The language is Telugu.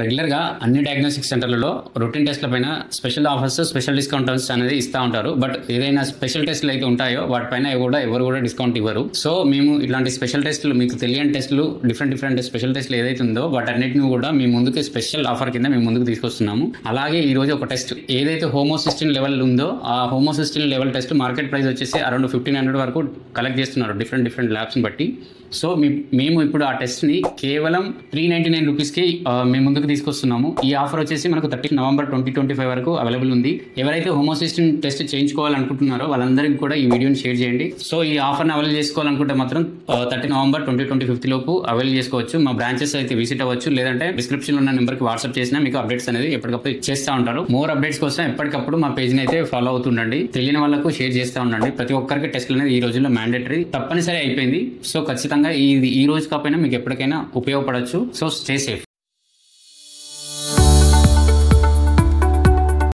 రెగ్యులర్గా అన్ని డయాగ్నోస్టిక్ సెంటర్లలో రొటీన్ టెస్ట్ల పైన స్పెషల్ ఆఫర్స్, స్పెషల్ డిస్కౌంట్స్ అనేది ఇస్తూ ఉంటారు. బట్ ఏదైనా స్పెషల్ టెస్ట్లు అయితే ఉంటాయో వాటిపైన ఎవరు కూడా డిస్కౌంట్ ఇవ్వరు. సో మేము ఇట్లాంటి స్పెషల్ టెస్టులు, మీకు తెలియని టెస్టులు, డిఫరెంట్ స్పెషల్ టెస్టులు ఏదైతే ఉందో వాటన్నిటిని కూడా మీ ముందుకు స్పెషల్ ఆఫర్ కింద మేము ముందుకు తీసుకొస్తున్నాము. అలాగే ఈ రోజు ఒక టెస్ట్ ఏదైతే హోమోసిస్టిన్ లెవెల్ ఉందో ఆ homocysteine level test market price వచ్చేసి అరౌండ్ 1500 వరకు కలెక్ట్ చేస్తున్నారు డిఫరెంట్ ల్యాబ్స్ని బట్టి. సో మేము ఇప్పుడు ఆ టెస్ట్ని కేవలం 399 రూపీస్కి మేము ముందుకు తీసుకొస్తున్నాము. ఈ ఆఫర్ వచ్చేసి మనకు 30 నవంబర్ 2025 వరకు అవైలబుల్ ఉంది. ఎవరైతే హోమోసిస్టిన్ టెస్ట్ చేయించుకోవాలనుకుంటున్నారో వాళ్ళందరికీ కూడా ఈ వీడియోని షేర్ చేయండి. సో ఈ ఆఫర్ని అవైల్ చేసుకోవాలనుకుంటే మాత్రం 30 నవంబర్ 2025 లోపు అవైల్ చేసుకోవచ్చు. మా బ్రాంచెస్ అయితే విజిట్ అవ్వచ్చు, లేదంటే డిస్క్రిప్షన్లో ఉన్న నెంబర్కి వాట్సాప్ చేసినా మీకు అప్డేట్స్ అనేది ఎప్పటికప్పుడు చేస్తూ ఉంటారు. మోర్ అప్డేట్స్ కోసం ఎప్పటికప్పుడు మా పేజ్ని అయితే ఫాలో అవుతుండండి. తెలియని వాళ్ళకు షేర్ చేస్తూ ఉండండి. ప్రతి ఒక్కరికి టెస్ట్లు అనేది ఈ రోజుల్లో మ్యాండేటరీ, తప్పనిసరి అయిపోయింది. సో ఖచ్చితంగా ఈ రోజు కాకపోయినా మీకు ఎప్పటికైనా ఉపయోగపడవచ్చు. So stay safe.